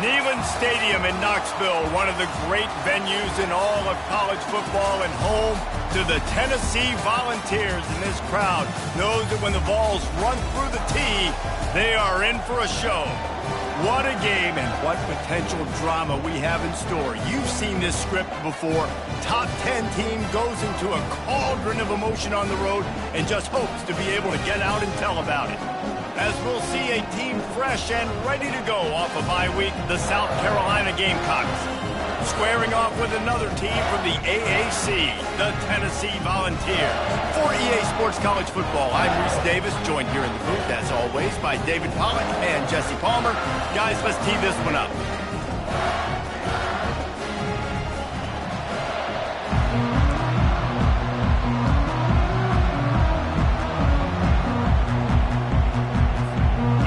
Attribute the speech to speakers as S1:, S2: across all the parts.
S1: Neyland Stadium in Knoxville, one of the great venues in all of college football and home to the Tennessee Volunteers. And this crowd knows that when the balls run through the tee, they are in for a show. What a game and what potential drama we have in store. You've seen this script before. Top 10 team goes into a cauldron of emotion on the road and just hopes to be able to get out and tell about it. As we'll see a team fresh and ready to go off a bye week, the South Carolina Gamecocks. Squaring off with another team from the AAC, the Tennessee Volunteers. For EA Sports College Football, I'm Reese Davis, joined here in the booth, as always, by David Pollack and Jesse Palmer. Guys, let's tee this one up.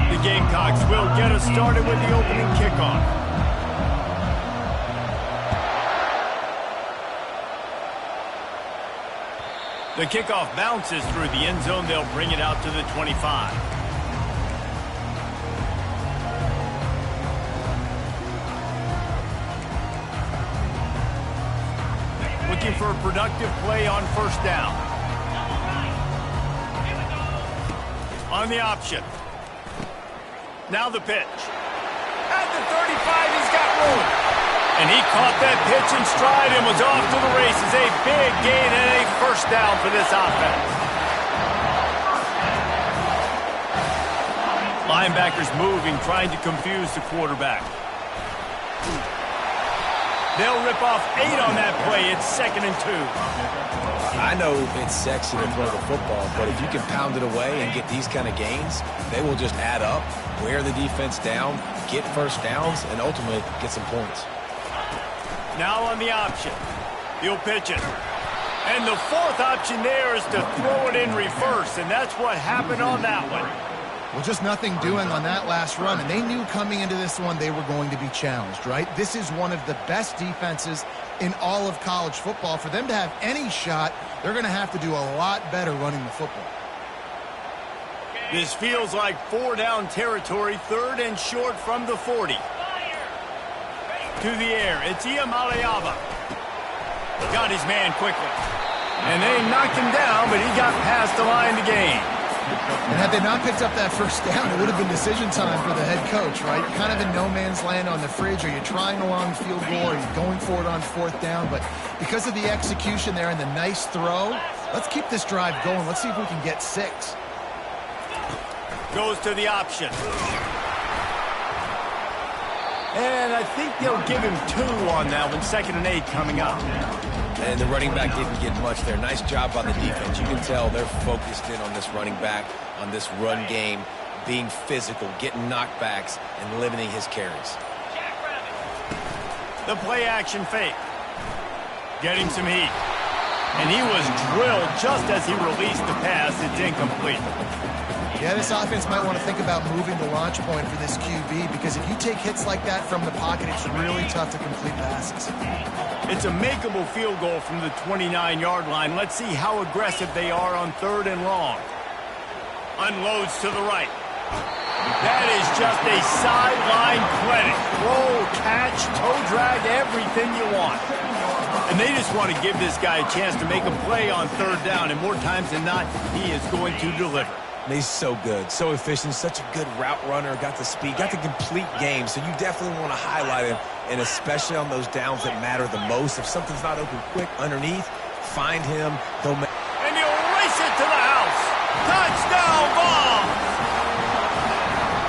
S1: The Gamecocks will get us started with the opening kickoff. The kickoff bounces through the end zone. They'll bring it out to the 25. Looking for a productive play on first down. On the option. Now the pitch. At the 35, he's got room. And he caught that pitch in stride and was off to the races. A big gain and a first down for this offense. Linebackers moving, trying to confuse the quarterback. They'll rip off 8 on that play. It's 2nd and 2.
S2: I know it's sexy to throw the football, but if you can pound it away and get these kind of gains, they will just add up, wear the defense down, get first downs, and ultimately get some points.
S1: Now on the option. He'll pitch it. And the fourth option there is to throw it in reverse, and that's what happened on that one.
S3: Well, just nothing doing on that last run, and they knew coming into this one they were going to be challenged, right? This is one of the best defenses in all of college football. For them to have any shot, they're going to have to do a lot better running the football.
S1: This feels like 4-down territory, 3rd and short from the 40. To the air, it's Iamaleava. Got his man quickly. And they knocked him down, but he got past the line to gain.
S3: And had they not picked up that first down, it would have been decision time for the head coach, right? Kind of in no man's land on the fridge. Are you trying a long field goal? Are you going for it on 4th down? But because of the execution there and the nice throw, let's keep this drive going. Let's see if we can get 6.
S1: Goes to the option. And I think they'll give him 2 on that one. 2nd and 8 coming up.
S2: And the running back didn't get much there. Nice job on the defense. You can tell they're focused in on this running back, on this run game, being physical, getting knockbacks, and limiting his carries.
S1: The play action fake. Getting some heat. And he was drilled just as he released the pass. It's incomplete.
S3: Yeah, this offense might want to think about moving the launch point for this QB, because if you take hits like that from the pocket, it's really tough to complete passes.
S1: It's a makeable field goal from the 29-yard line. Let's see how aggressive they are on 3rd and long. Unloads to the right. That is just a sideline clinic. Roll, catch, toe drag, everything you want. And they just want to give this guy a chance to make a play on 3rd down, and more times than not, he is going to deliver.
S2: He's so good, so efficient, such a good route runner, got the speed, got the complete game, so you definitely want to highlight him, and especially on those downs that matter the most. If something's not open quick underneath, find him. He'll make.
S1: And he'll race it to the house. Touchdown ball!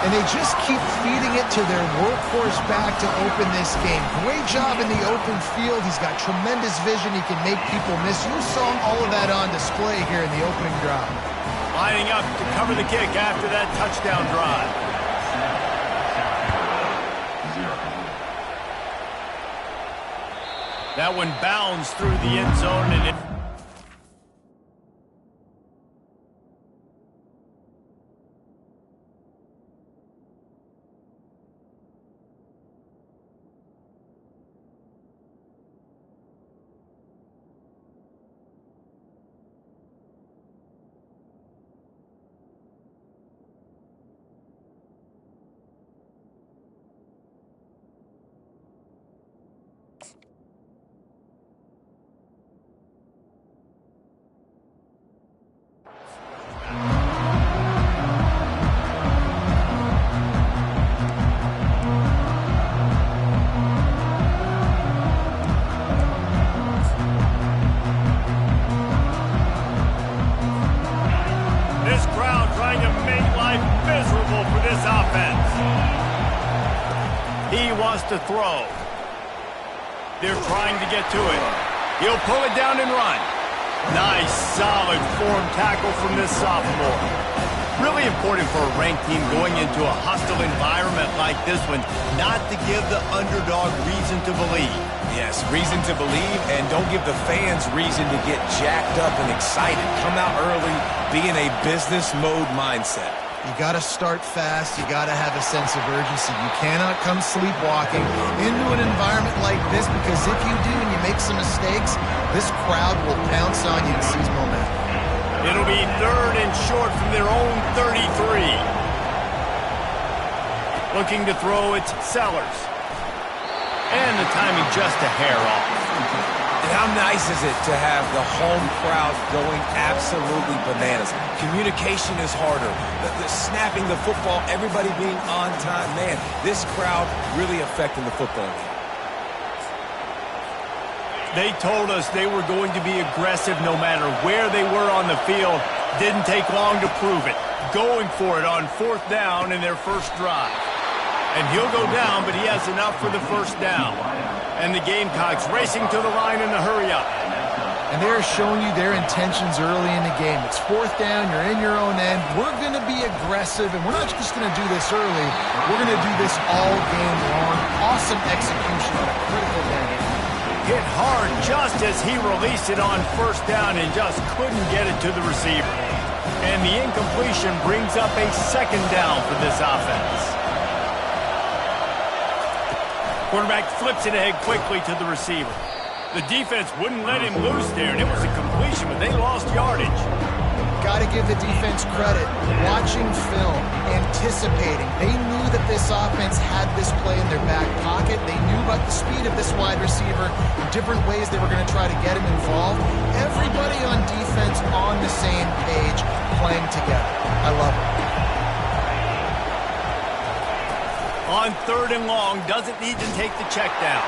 S3: And they just keep feeding it to their workhorse back to open this game. Great job in the open field. He's got tremendous vision. He can make people miss. You saw all of that on display here in the opening drive.
S1: Lining up to cover the kick after that touchdown drive. That one bounds through the end zone, and it wants to throw. They're trying to get to it. He'll pull it down and run. Nice, solid form tackle from this sophomore. Really important for a ranked team going into a hostile environment like this one, not to give the underdog reason to believe.
S2: Yes, reason to believe, and don't give the fans reason to get jacked up and excited. Come out early, be in a business mode mindset.
S3: You got to start fast. You got to have a sense of urgency. You cannot come sleepwalking into an environment like this, because if you do and you make some mistakes, this crowd will pounce on you and seize momentum.
S1: It'll be 3rd and short from their own 33. Looking to throw, it's Sellers. And the timing just a hair off.
S2: And how nice is it to have the home crowd going absolutely bananas? Communication is harder. The snapping the football, everybody being on time. Man, this crowd really affecting the football game.
S1: They told us they were going to be aggressive no matter where they were on the field. Didn't take long to prove it. Going for it on 4th down in their first drive. And he'll go down, but he has enough for the first down. And the Gamecocks racing to the line in a hurry-up.
S3: And they're showing you their intentions early in the game. It's 4th down, you're in your own end. We're going to be aggressive, and we're not just going to do this early. We're going to do this all game long. Awesome execution on a critical game.
S1: Hit hard just as he released it on 1st down and just couldn't get it to the receiver. And the incompletion brings up a 2nd down for this offense. Quarterback flips it ahead quickly to the receiver. The defense wouldn't let him loose there, and it was a completion, but they lost yardage.
S3: Got to give the defense credit. Watching film, anticipating. They knew that this offense had this play in their back pocket. They knew about the speed of this wide receiver, in different ways they were going to try to get him involved. Everybody on defense on the same page, playing together. I love it.
S1: On 3rd and long, doesn't need to take the check down.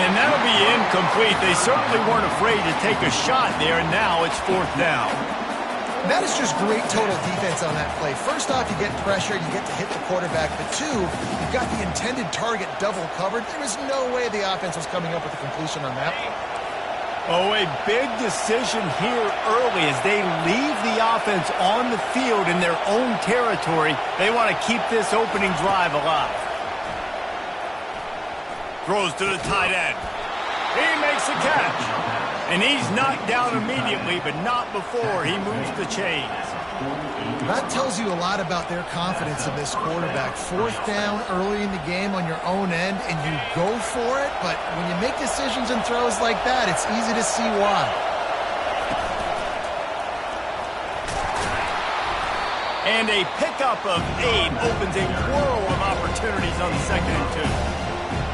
S1: And that'll be incomplete. They certainly weren't afraid to take a shot there, and now it's 4th down.
S3: That is just great total defense on that play. First off, you get pressure, you get to hit the quarterback. But 2, you've got the intended target double covered. There was no way the offense was coming up with a completion on that one.
S1: Oh, a big decision here early as they leave the offense on the field in their own territory. They want to keep this opening drive alive. Throws to the tight end. He makes the catch. And he's knocked down immediately, but not before he moves the chains.
S3: That tells you a lot about their confidence in this quarterback. 4th down early in the game on your own end, and you go for it, but when you make decisions and throws like that, it's easy to see why.
S1: And a pickup of 8 opens a whirl of opportunities on 2nd and 2.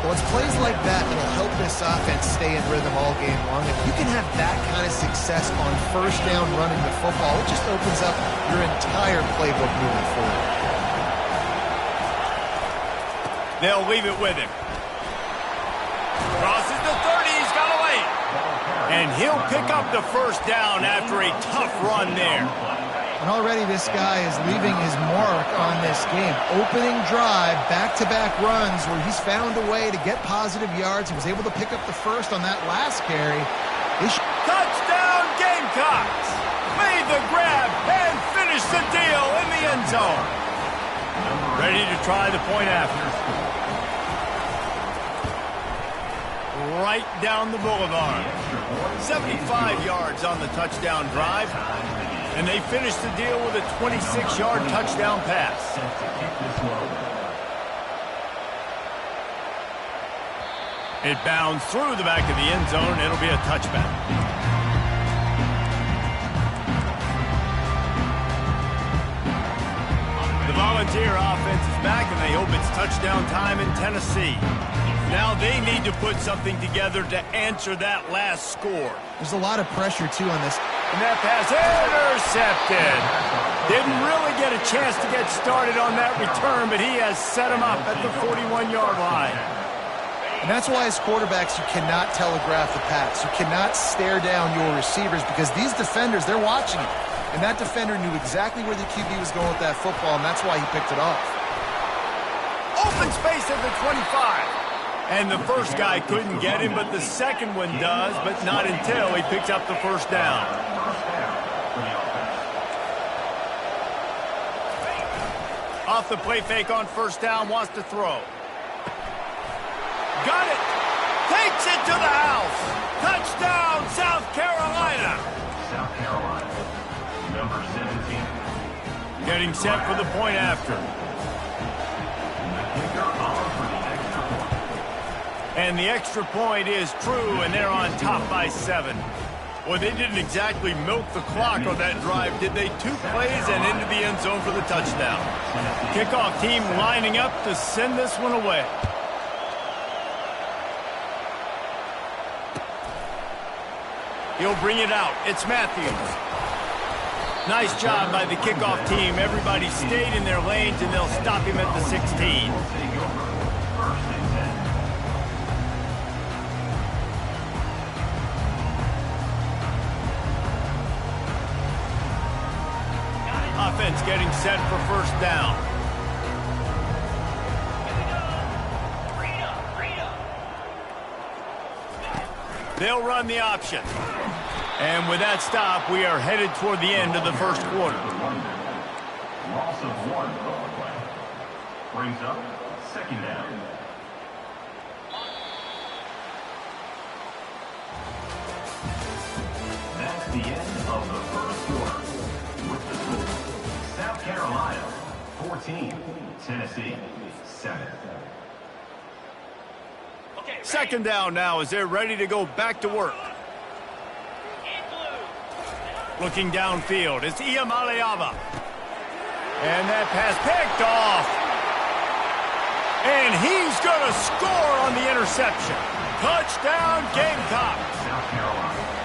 S3: Well, it's plays like that that'll help this offense stay in rhythm all game long. If you can have that kind of success on 1st down running the football, it just opens up your entire playbook moving forward.
S1: They'll leave it with him. Crosses the 30, he's got away. And he'll pick up the 1st down after a tough run there.
S3: And already this guy is leaving his mark on this game. Opening drive, back-to-back runs where he's found a way to get positive yards. He was able to pick up the 1st on that last carry.
S1: Touchdown Gamecocks! Made the grab and finished the deal in the end zone. Ready to try the point after. Right down the boulevard. 75 yards on the touchdown drive. And they finished the deal with a 26-yard touchdown pass. It bounds through the back of the end zone, and it'll be a touchback. The Volunteer offense is back, and they hope it's touchdown time in Tennessee. Now they need to put something together to answer that last score.
S3: There's a lot of pressure, too, on this.
S1: And that pass intercepted. Didn't really get a chance to get started on that return, but he has set him up at the 41-yard line.
S3: And that's why as quarterbacks, you cannot telegraph the pass. You cannot stare down your receivers because these defenders, they're watching you. And that defender knew exactly where the QB was going with that football, and that's why he picked it off.
S1: Open space at the 25. And the first guy couldn't get him, but the second one does, but not until he picks up the first down. Off the play fake on first down, wants to throw. Got it. Takes it to the house. Touchdown, South Carolina.
S4: South Carolina, number 17.
S1: Getting set for the point after. And the extra point is true, and they're on top by 7. Well, they didn't exactly milk the clock on that drive, did they? 2 plays and into the end zone for the touchdown. Kickoff team lining up to send this one away. He'll bring it out. It's Matthews. Nice job by the kickoff team. Everybody stayed in their lanes, and they'll stop him at the 16. Offense getting set for first down. They'll run the option. And with that stop, we are headed toward the end of the first quarter.
S4: Loss of 1 on the play. Brings up second down. That's the end of the first quarter. With the score, South Carolina 14, Tennessee 7.
S1: Second down now as they're ready to go back to work. Looking downfield, it's Iamaleava. And that pass picked off. And he's going to score on the interception. Touchdown, Gamecocks.
S4: South Carolina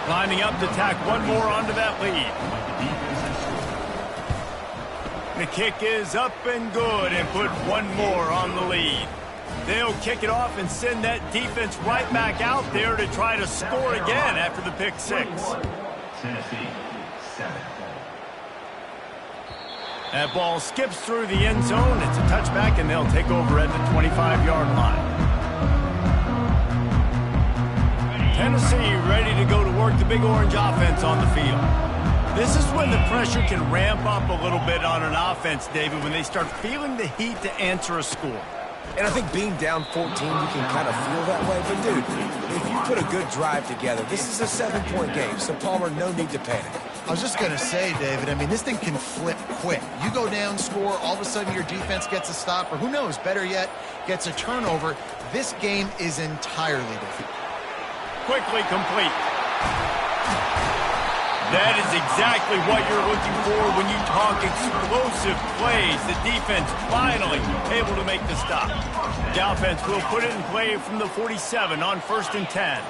S1: Lining up to tack one more onto that lead. The kick is up and good and put one more on the lead. They'll kick it off and send that defense right back out there to try to score again after the pick 6.
S4: Tennessee 7.
S1: That ball skips through the end zone. It's a touchback, and they'll take over at the 25-yard line. Tennessee ready to go to work the Big Orange offense on the field. This is when the pressure can ramp up a little bit on an offense, David, when they start feeling the heat to answer a score.
S2: And I think being down 14, you can kind of feel that way. But, dude, if you put a good drive together, this is a 7-point game, so, Palmer, no need to panic.
S3: I was just going to say, David, I mean, this thing can flip quick. You go down, score, all of a sudden your defense gets a stop, or who knows, better yet, gets a turnover. This game is entirely different.
S1: Quickly complete. That is exactly what you're looking for when you talk explosive plays. The defense finally able to make the stop. The offense will put it in play from the 47 on 1st and 10.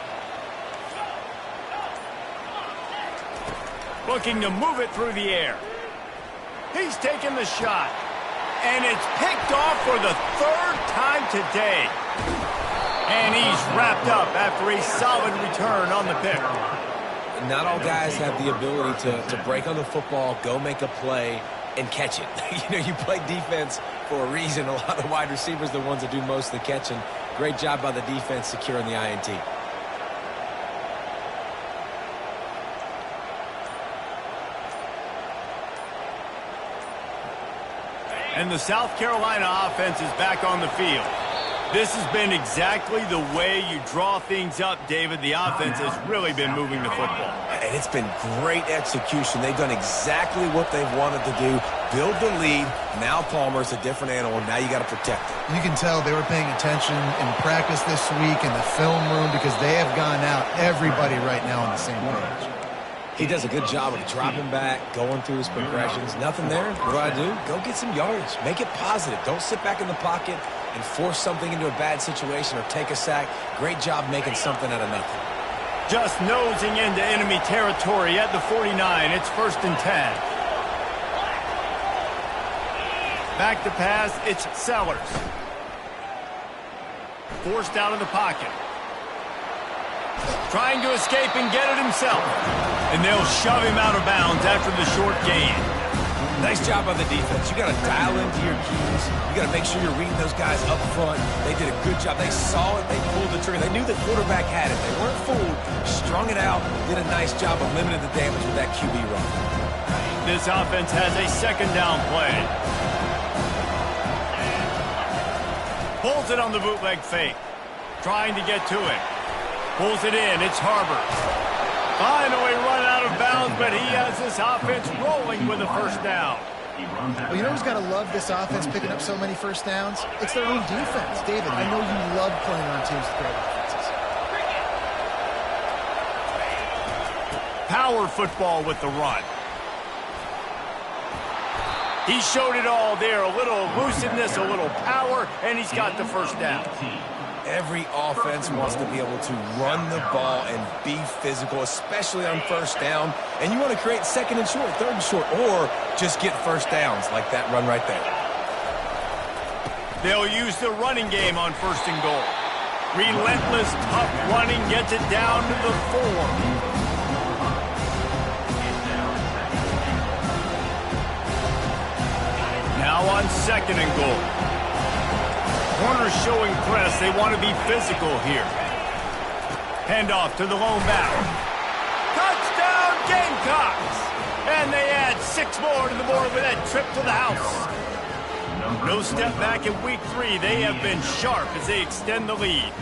S1: Looking to move it through the air. He's taking the shot. And it's picked off for the 3rd time today. And he's wrapped up after a solid return on the pick.
S2: Not all guys have the ability to break on the football, go make a play, and catch it. You know, you play defense for a reason. A lot of wide receivers are the ones that do most of the catching. Great job by the defense securing the INT.
S1: And the South Carolina offense is back on the field. This has been exactly the way you draw things up, David. The offense has really been moving the football.
S2: And it's been great execution. They've done exactly what they've wanted to do. Build the lead. Now Palmer's a different animal. Now you got to protect it.
S3: You can tell they were paying attention in practice this week in the film room because they have gone out, everybody right now on the same page.
S2: He does a good job of dropping back, going through his progressions. Nothing there. What do? Go get some yards. Make it positive. Don't sit back in the pocket and force something into a bad situation or take a sack. Great job making something out of nothing.
S1: Just nosing into enemy territory at the 49. It's 1st and 10. Back to pass. It's Sellers. Forced out of the pocket. Trying to escape and get it himself. And they'll shove him out of bounds after the short gain.
S2: Nice job by the defense. You got to dial into your keys. You got to make sure you're reading those guys up front. They did a good job. They saw it. They pulled the trigger. They knew the quarterback had it. They weren't fooled. Strung it out. Did a nice job of limiting the damage with that QB run.
S1: This offense has a second down play. Pulls it on the bootleg fake. Trying to get to it. Pulls it in. It's Harbor. Finally run out of bounds, but he has this offense rolling with a first down.
S3: Well, you know who's got to love this offense picking up so many first downs? It's their own defense. David, I know you love playing on teams with great offenses.
S1: Power football with the run. He showed it all there. A little elusiveness, a little power, and he's got the first down.
S2: Every offense wants to be able to run the ball and be physical, especially on first down. And you want to create second and short, third and short, or just get first downs like that run right there.
S1: They'll use the running game on first and goal. Relentless, tough running gets it down to the 4. Now on second and goal. Corners showing press. They want to be physical here. Handoff to the lone back. Touchdown Gamecocks! And they add 6 more to the board with that trip to the house. No step back in week 3. They have been sharp as they extend the lead.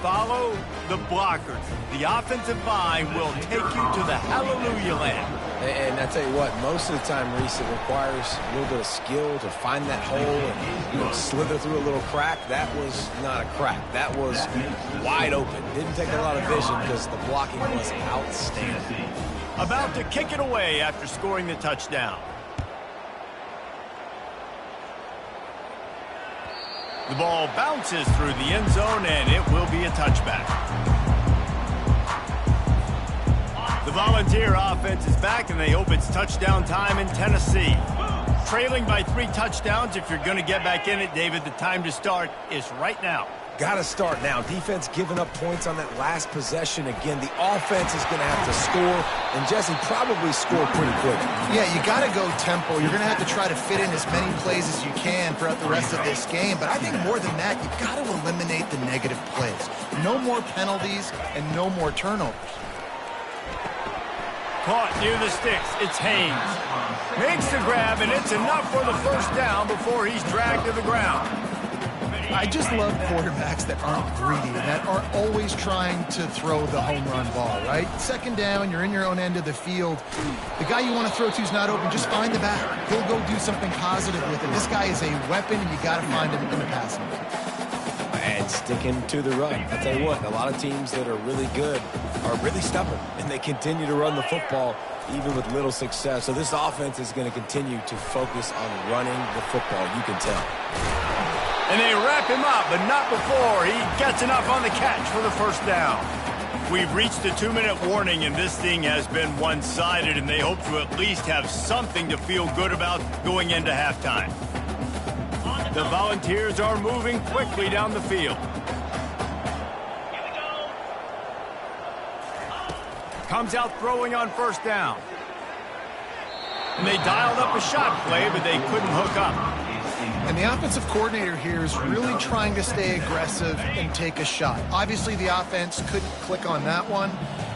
S1: Follow the blockers. The offensive line will take you to the hallelujah land.
S2: And I tell you what, most of the time, Reese, it requires a little bit of skill to find that hole and slither through a little crack. That was not a crack. That was wide open. Didn't take a lot of vision because the blocking was outstanding.
S1: About to kick it away after scoring the touchdown. The ball bounces through the end zone, and it will be a touchback. The Volunteer offense is back, and they hope it's touchdown time in Tennessee. Trailing by 3 touchdowns. If you're going to get back in it, David, the time to start is right now.
S2: Got to start now. Defense giving up points on that last possession. Again, the offense is going to have to score, and Jesse probably score pretty quick.
S3: Yeah, you got to go tempo. You're going to have to try to fit in as many plays as you can throughout the rest of this game. But I think more than that, you've got to eliminate the negative plays. No more penalties and no more turnovers.
S1: Caught near the sticks. It's Haynes. Makes the grab, and it's enough for the first down before he's dragged to the ground.
S3: I just love quarterbacks that aren't greedy, that aren't always trying to throw the home run ball, right? Second down, you're in your own end of the field. The guy you want to throw to is not open. Just find the back. He'll go do something positive with it. This guy is a weapon, and you got to find him in the passing game.
S2: And sticking to the run. I'll tell you what, a lot of teams that are really good are really stubborn, and they continue to run the football even with little success. So this offense is going to continue to focus on running the football, you can tell.
S1: And they wrap him up, but not before he gets enough on the catch for the first down. We've reached the 2-minute warning, and this thing has been one-sided, and they hope to at least have something to feel good about going into halftime. The Volunteers are moving quickly down the field. Comes out throwing on first down. And they dialed up a shot play, but they couldn't hook up.
S3: And the offensive coordinator here is really trying to stay aggressive and take a shot. Obviously, the offense couldn't click on that one.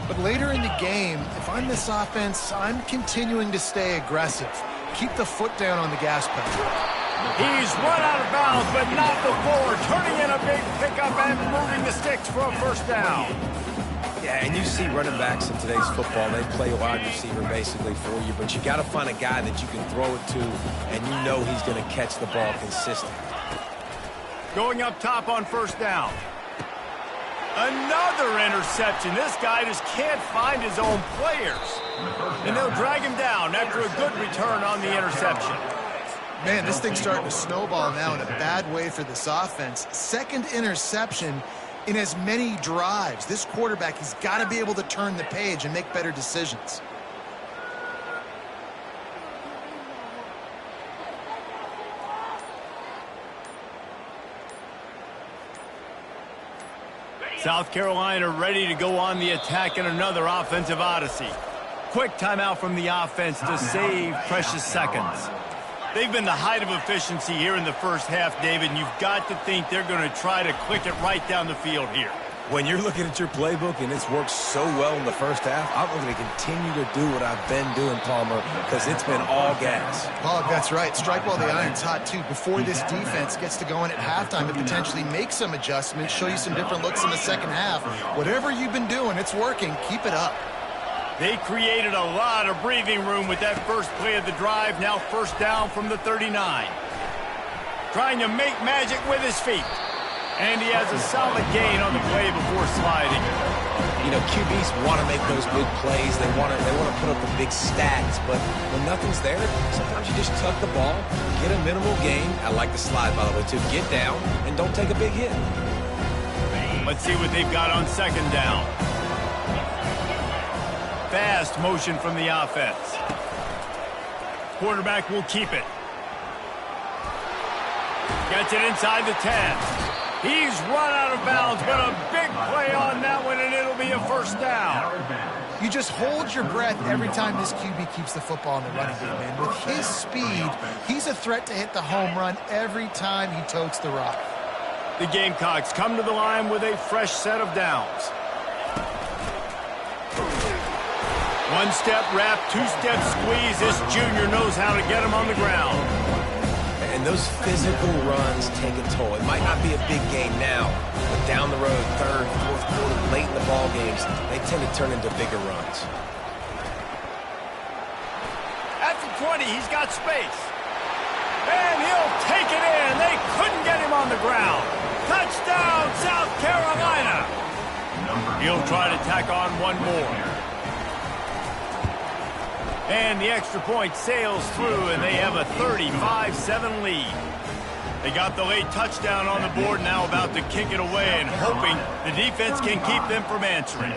S3: But later in the game, if I'm this offense, I'm continuing to stay aggressive. Keep the foot down on the gas pedal.
S1: He's run out of bounds, but not before. Turning in a big pickup and moving the sticks for a first down.
S2: Yeah, and you see running backs in today's football, they play wide receiver basically for you, but you got to find a guy that you can throw it to, and you know he's going to catch the ball consistently.
S1: Going up top on first down. Another interception. This guy just can't find his own players. And they'll drag him down after a good return on the interception.
S3: Man, this thing's starting to snowball now in a bad way for this offense. Second interception in as many drives. This quarterback has got to be able to turn the page and make better decisions.
S1: South Carolina ready to go on the attack in another offensive odyssey. quick timeout from the offense to save precious seconds. They've been the height of efficiency here in the first half, David, and you've got to think they're going to try to click it right down the field here.
S2: When you're looking at your playbook and it's worked so well in the first half, I'm going to continue to do what I've been doing, Palmer, because it's been all gas.
S3: Oh, that's right. Strike while the iron's hot, too. Before this defense gets to going at halftime to potentially make some adjustments, show you some different looks in the second half. Whatever you've been doing, it's working. Keep it up.
S1: They created a lot of breathing room with that first play of the drive. Now first down from the 39. Trying to make magic with his feet. And he has a solid gain on the play before sliding.
S2: You know, QBs want to make those big plays. They want to put up the big stats. But when nothing's there, sometimes you just tuck the ball, get a minimal gain. I like the slide, by the way, too. Get down and don't take a big hit.
S1: Let's see what they've got on second down. Fast motion from the offense. Quarterback will keep it. Gets it inside the 10. He's run out of bounds, but a big play on that one, and it'll be a first down.
S3: You just hold your breath every time this QB keeps the football in the running game, man. With his speed, he's a threat to hit the home run every time he totes the rock.
S1: The Gamecocks come to the line with a fresh set of downs. One-step wrap, two-step squeeze. This junior knows how to get him on the ground.
S2: And those physical runs take a toll. It might not be a big game now, but down the road, third, fourth quarter, late in the ball games, they tend to turn into bigger runs.
S1: At the 20, he's got space. And he'll take it in. They couldn't get him on the ground. Touchdown, South Carolina. He'll try to tack on one more. And the extra point sails through, and they have a 35-7 lead. They got the late touchdown on the board, now about to kick it away and hoping the defense can keep them from answering.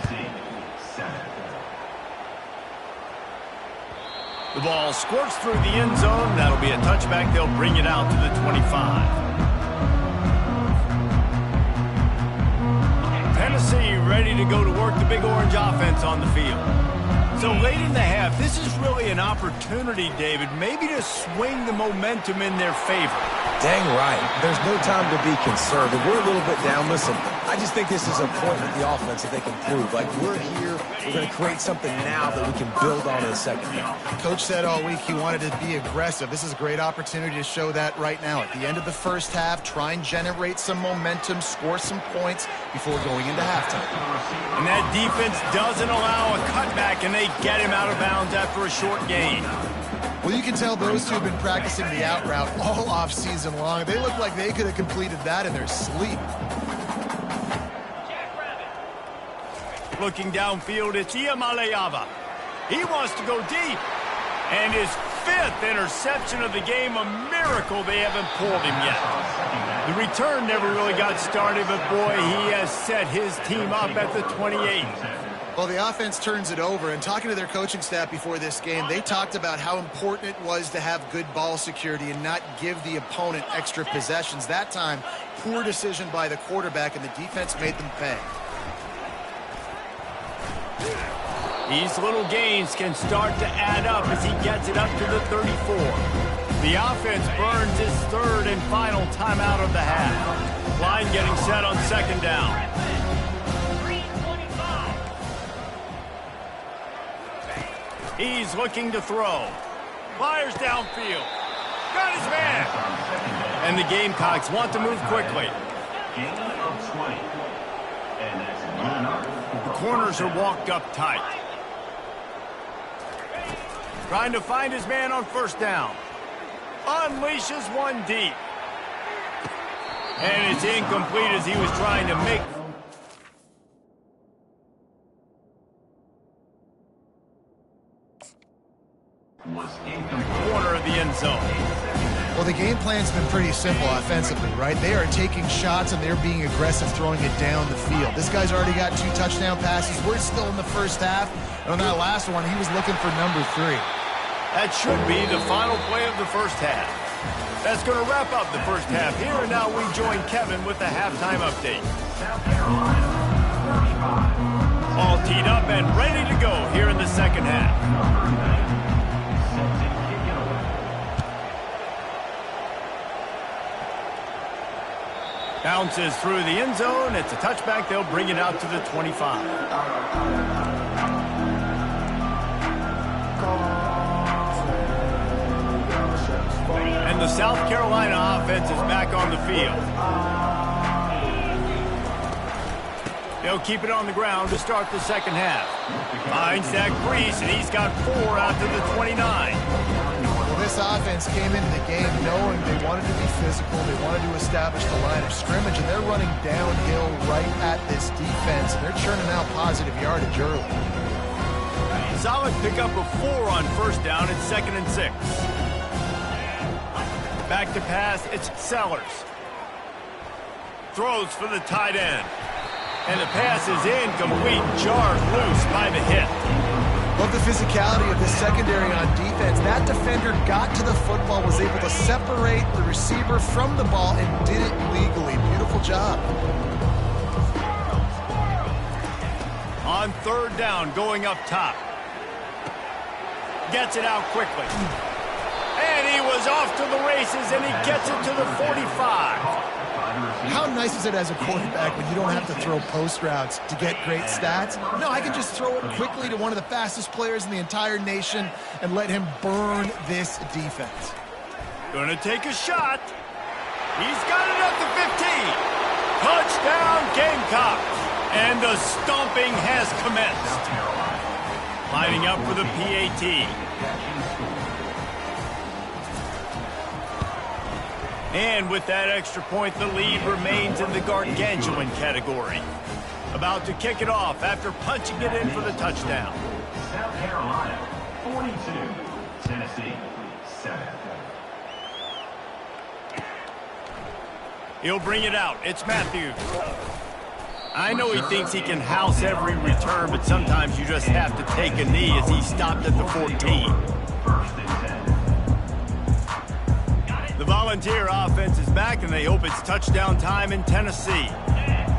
S1: The ball squirts through the end zone. That'll be a touchback. They'll bring it out to the 25. Tennessee ready to go to work the Big Orange offense on the field. So late in the half, this is really an opportunity, David, maybe to swing the momentum in their favor.
S2: Dang right. There's no time to be conservative. We're a little bit down. Listen, I just think this is a point with the offense that they can prove. Like, we're here, we're going to create something now that we can build on in the second half.
S3: Coach said all week he wanted to be aggressive. This is a great opportunity to show that right now. At the end of the first half, try and generate some momentum, score some points before going into halftime.
S1: And that defense doesn't allow a cutback, and they get him out of bounds after a short gain.
S3: Well, you can tell those two have been practicing the out route all off season long. They look like they could have completed that in their sleep.
S1: Looking downfield, it's Iamaleava. He wants to go deep. And his fifth interception of the game, a miracle they haven't pulled him yet. The return never really got started, but boy, he has set his team up at the 28.
S3: Well, the offense turns it over, and talking to their coaching staff before this game, they talked about how important it was to have good ball security and not give the opponent extra possessions. That time, poor decision by the quarterback, and the defense made them pay.
S1: These little gains can start to add up as he gets it up to the 34. The offense burns his third and final timeout of the half. Line getting set on second down. He's looking to throw. Fires downfield. Got his man. And the Gamecocks want to move quickly. The corners are walked up tight. Trying to find his man on first down. Unleashes one deep. And it's incomplete as he was trying to make... corner of the end zone.
S3: Well, the game plan's been pretty simple offensively, right? They are taking shots and they're being aggressive, throwing it down the field. This guy's already got 2 touchdown passes. We're still in the first half. And on that last one, he was looking for number 3.
S1: That should be the final play of the first half. That's going to wrap up the first half. Here and now we join Kevin with the halftime update.
S4: South Carolina, 35.
S1: All All teed up and ready to go here in the second half. Bounces through the end zone. It's a touchback. They'll bring it out to the 25. And the South Carolina offense is back on the field. They'll keep it on the ground to start the second half. Finds that crease, and he's got 4 out to the 29.
S3: Well, this offense came into the game knowing they wanted to be physical, they wanted to establish the line of scrimmage, and they're running downhill right at this defense, and they're churning out positive yardage early.
S1: Solid pickup of 4 on first down. It's 2nd and 6. Back to pass, it's Sellers. Throws for the tight end. And the pass is incomplete, jarred loose by the hit.
S3: Love the physicality of this secondary on defense. That defender got to the football, was able to separate the receiver from the ball, and did it legally. Beautiful job.
S1: On third down, going up top. Gets it out quickly. And he was off to the races, and he gets it to the 45.
S3: How nice is it as a quarterback when you don't have to throw post routes to get great stats? No, I can just throw it quickly to one of the fastest players in the entire nation and let him burn this defense.
S1: Gonna take a shot. He's got it at the 15. Touchdown, Gamecocks. And the stomping has commenced. Lining up for the PAT. And with that extra point, the lead remains in the gargantuan category. About to kick it off after punching it in for the touchdown.
S4: South Carolina, 42. Tennessee, 7.
S1: He'll bring it out. It's Matthews. I know he thinks he can house every return, but sometimes you just have to take a knee as he stopped at the 14.
S4: First and 10.
S1: The Volunteer offense is back, and they hope it's touchdown time in Tennessee.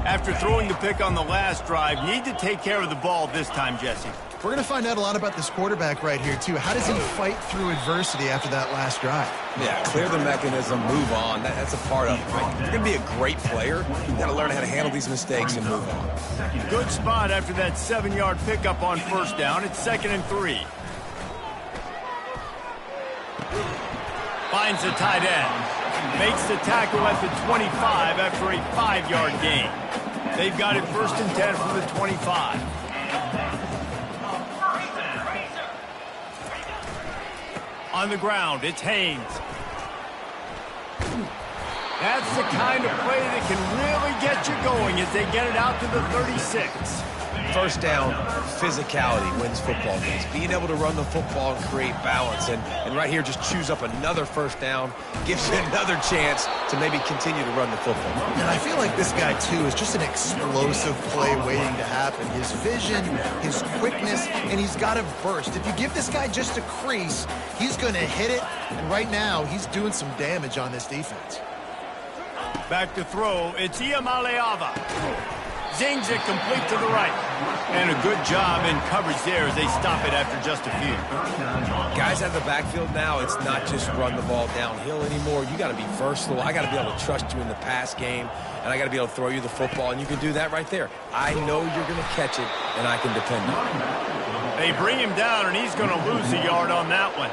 S1: After throwing the pick on the last drive, need to take care of the ball this time, Jesse.
S3: We're going to find out a lot about this quarterback right here, too. How does he fight through adversity after that last drive?
S2: Yeah, clear the mechanism, move on. That's a part of it, right? You're going to be a great player. You've got to learn how to handle these mistakes and move on.
S1: Good spot after that 7-yard pickup on first down. It's 2nd and 3. Finds the tight end. Makes the tackle at the 25 after a 5-yard gain. They've got it 1st and 10 from the 25. On the ground, it's Haynes. That's the kind of play that can really get you going as they get it out to the 36.
S2: First down, physicality wins football games. Being able to run the football and create balance. And right here, just choose up another first down, gives you another chance to maybe continue to run the football.
S3: And I feel like this guy, too, is just an explosive play waiting to happen. His vision, his quickness, and he's got a burst. If you give this guy just a crease, he's going to hit it. And right now, he's doing some damage on this defense.
S1: Back to throw, it's Iamaleava. Zings it complete to the right. And a good job in coverage there as they stop it after just a few.
S2: Guys out of the backfield now, it's not just run the ball downhill anymore. You got to be versatile. I got to be able to trust you in the pass game, and I got to be able to throw you the football, and you can do that right there. I know you're going to catch it, and I can depend on it.
S1: They bring him down, and he's going to lose a yard on that one.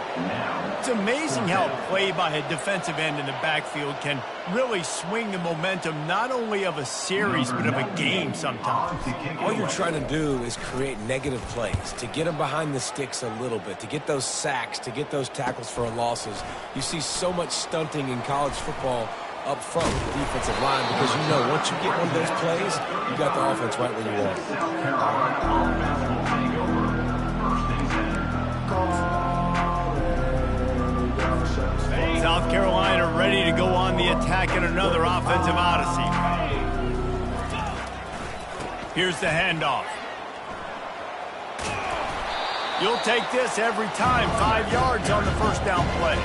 S1: It's amazing how a play by a defensive end in the backfield can really swing the momentum not only of a series but of a game sometimes.
S2: All you're trying to do is create negative plays, to get them behind the sticks a little bit, to get those sacks, to get those tackles for losses. You see so much stunting in college football up front with the defensive line because you know once you get one of those plays, you got the offense right where you are.
S1: South Carolina ready to go on the attack in another offensive odyssey. Here's the handoff. You'll take this every time. 5 yards on the first down play.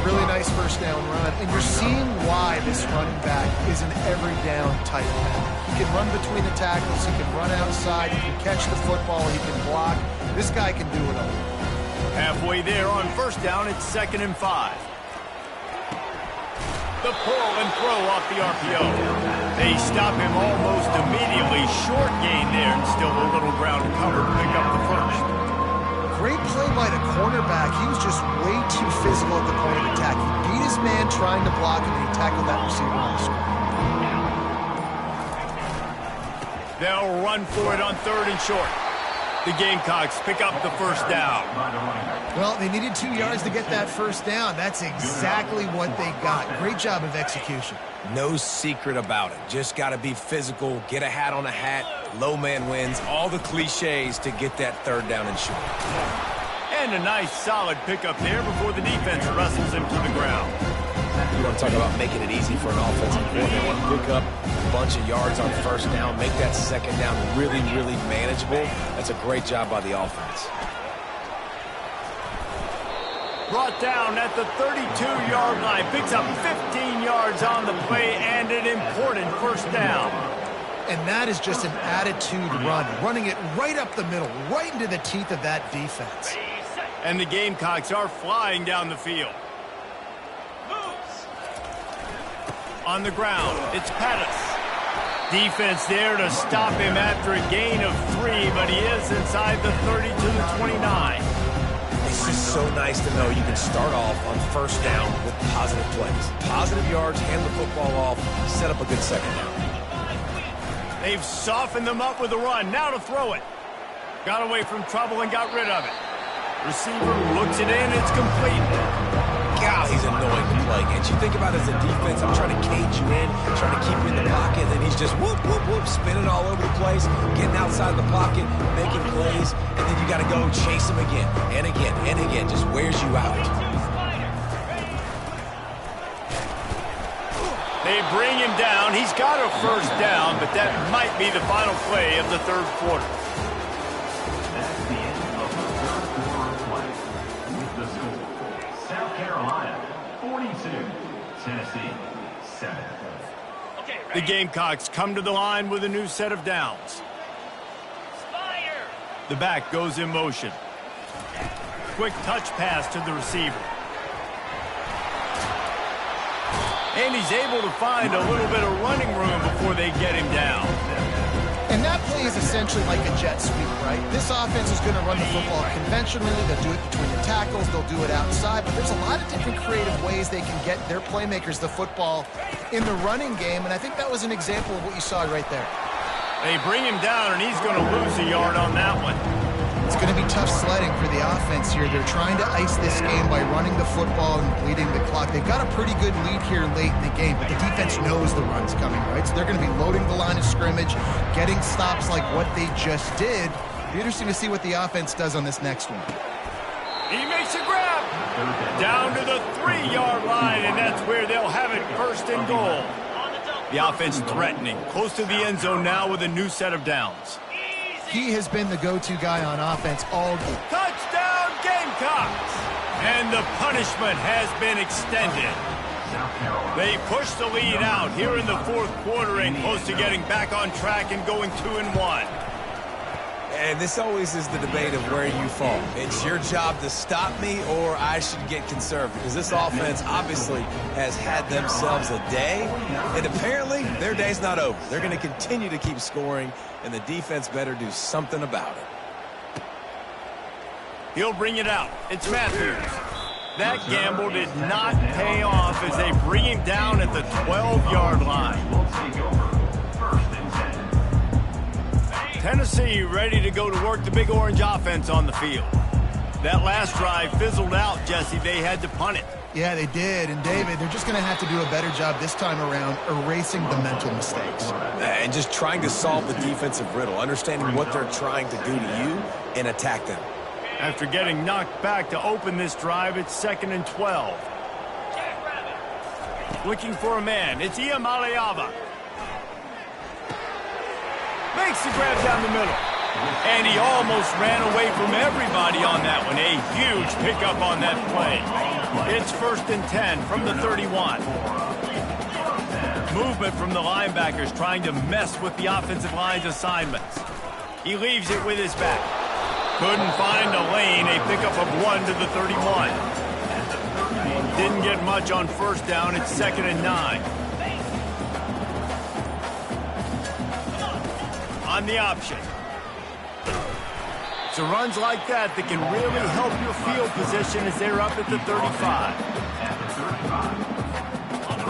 S3: Really nice first down run. And you're seeing why this running back is an every down type back. He can run between the tackles. He can run outside. He can catch the football. He can block. This guy can do it all.
S1: Halfway there on first down, it's 2nd and 5. The pull and throw off the RPO. They stop him almost immediately. Short gain there and still a little ground to cover to pick up the first.
S3: Great play by the cornerback. He was just way too physical at the point of attack. He beat his man trying to block him, and he tackled that receiver on the screen.
S1: They'll run for it on 3rd and short. The Gamecocks pick up the first down.
S3: Well, they needed 2 yards to get that first down. That's exactly what they got. Great job of execution.
S2: No secret about it. Just got to be physical, get a hat on a hat, low man wins, all the cliches to get that 3rd down and short.
S1: And a nice solid pickup there before the defense wrestles him to the ground.
S2: You want to talk about making it easy for an offensive coordinator. Pick up a bunch of yards on first down, make that 2nd down really, really manageable. That's a great job by the offense.
S1: Brought down at the 32-yard line. Picks up 15 yards on the play and an important first down.
S3: And that is just an attitude run, running it right up the middle, right into the teeth of that defense.
S1: And the Gamecocks are flying down the field. On the ground, it's Pettis. Defense there to stop him after a gain of 3, but he is inside the 30 to the 29.
S2: It's just so nice to know you can start off on first down with positive plays. Positive yards, hand the football off, set up a good 2nd down.
S1: They've softened them up with a run. Now to throw it. Got away from trouble and got rid of it. Receiver looks it in. It's complete.
S2: God, he's annoying to play against. You think about it as a defense, I'm trying to cage you in, trying to keep you in the pocket, and then he's just whoop, whoop, whoop, spinning all over the place, getting outside the pocket, making plays, and then you got to go chase him again, and again, and again. Just wears you out.
S1: They bring him down. He's got a first down, but that might be the final play of the 3rd quarter.
S4: That's the end of the 3rd quarter of play. With the score, South Carolina 42, Tennessee 7.
S1: The Gamecocks come to the line with a new set of downs. The back goes in motion. Quick touch pass to the receiver. And he's able to find a little bit of running room before they get him down.
S3: And that play is essentially like a jet sweep, right? This offense is going to run the football conventionally. They'll do it between the tackles. They'll do it outside. But there's a lot of different creative ways they can get their playmakers the football in the running game. And I think that was an example of what you saw right there.
S1: They bring him down, and he's going to lose a yard on that one.
S3: It's going to be tough sledding for the offense here. They're trying to ice this game by running the football and bleeding the clock. They've got a pretty good lead here late in the game, but the defense knows the run's coming, right? So they're going to be loading the line of scrimmage, getting stops like what they just did. It'll be interesting to see what the offense does on this next one.
S1: He makes a grab. Down to the 3-yard line, and that's where they'll have it 1st and goal. The offense threatening, close to the end zone now with a new set of downs.
S3: He has been the go-to guy on offense all game.
S1: Touchdown, Gamecocks! And the punishment has been extended. They push the lead out here in the 4th quarter and close to getting back on track and going 2-1.
S2: And this always is the debate of where you fall. It's your job to stop me, or I should get conservative. Because this offense obviously has had themselves a day, and apparently their day's not over. They're going to continue to keep scoring, and the defense better do something about it.
S1: He'll bring it out. It's Matthews. That gamble did not pay off as they bring him down at the 12-yard line.
S4: Will take over 1st and 10.
S1: Tennessee ready to go to work the Big Orange offense on the field. That last drive fizzled out, Jesse. They had to punt it.
S3: Yeah, they did. And, David, they're just going to have to do a better job this time around erasing the mental mistakes.
S2: And just trying to solve the defensive riddle, understanding what they're trying to do to you and attack them.
S1: After getting knocked back to open this drive, it's 2nd and 12. Looking for a man. It's Iamaleava. Makes the grab down the middle. And he almost ran away from everybody on that one. A huge pickup on that play. It's 1st and 10 from the 31. Movement from the linebackers trying to mess with the offensive line's assignments. He leaves it with his back. Couldn't find a lane. A pickup of 1 to the 31. Didn't get much on 1st down. It's 2nd and 9. On the option. So runs like that can really help your field position as they're up at the 35.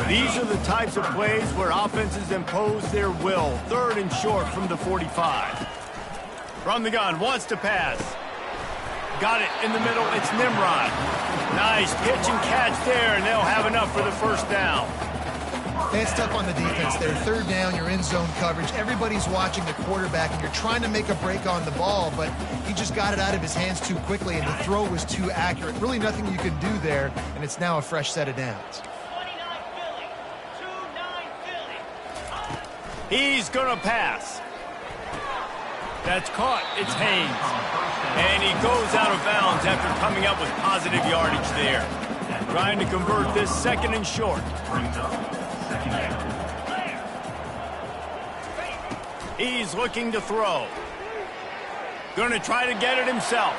S1: These are the types of plays where offenses impose their will. 3rd and short from the 45. From the gun, wants to pass. Got it in the middle, it's Nimrod. Nice pitch and catch there, and they'll have enough for the 1st down.
S3: It's tough on the defense there. 3rd down, you're in zone coverage. Everybody's watching the quarterback, and you're trying to make a break on the ball, but he just got it out of his hands too quickly, and the throw was too accurate. Really nothing you can do there, and it's now a fresh set of downs.
S1: He's going to pass. That's caught. It's Haynes. And he goes out of bounds after coming up with positive yardage there. Trying to convert this 2nd and short. He's looking to throw. Going to try to get it himself.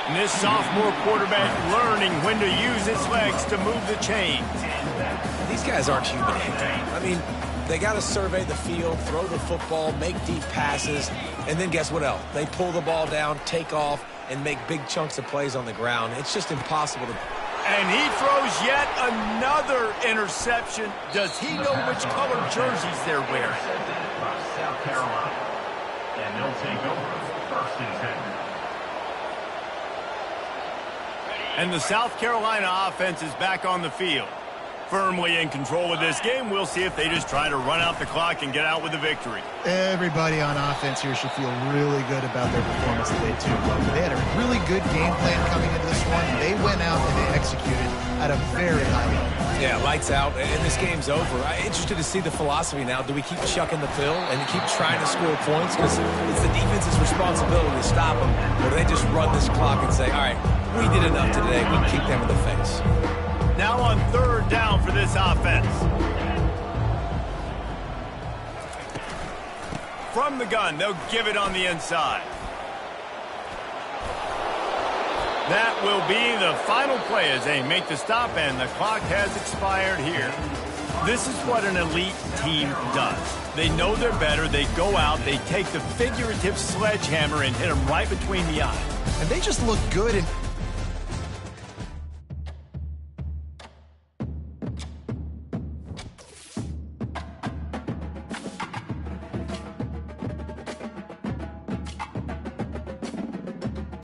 S1: And this sophomore quarterback learning when to use his legs to move the chains.
S2: These guys aren't human. I mean, they got to survey the field, throw the football, make deep passes, and then guess what else? They pull the ball down, take off, and make big chunks of plays on the ground. It's just impossible to...
S1: And he throws yet another interception. Does he know which color jerseys they're wearing?
S4: South Carolina. And they'll take over 1st and 10.
S1: And the South Carolina offense is back on the field. Firmly in control of this game. We'll see if they just try to run out the clock and get out with a victory.
S3: Everybody on offense here should feel really good about their performance today, too. They had a really good game plan coming into this one. They went out and they executed at a very high level.
S2: Yeah, lights out, and this game's over. I'm interested to see the philosophy now. Do we keep chucking the pill and keep trying to score points? Because it's the defense's responsibility to stop them. Or do they just run this clock and say, all right, we did enough today. We kick them in the face.
S1: Now on 3rd down for this offense. From the gun, they'll give it on the inside. That will be the final play as they make the stop, and the clock has expired here. This is what an elite team does. They know they're better. They go out. They take the figurative sledgehammer and hit them right between the eyes.
S3: And they just look good, and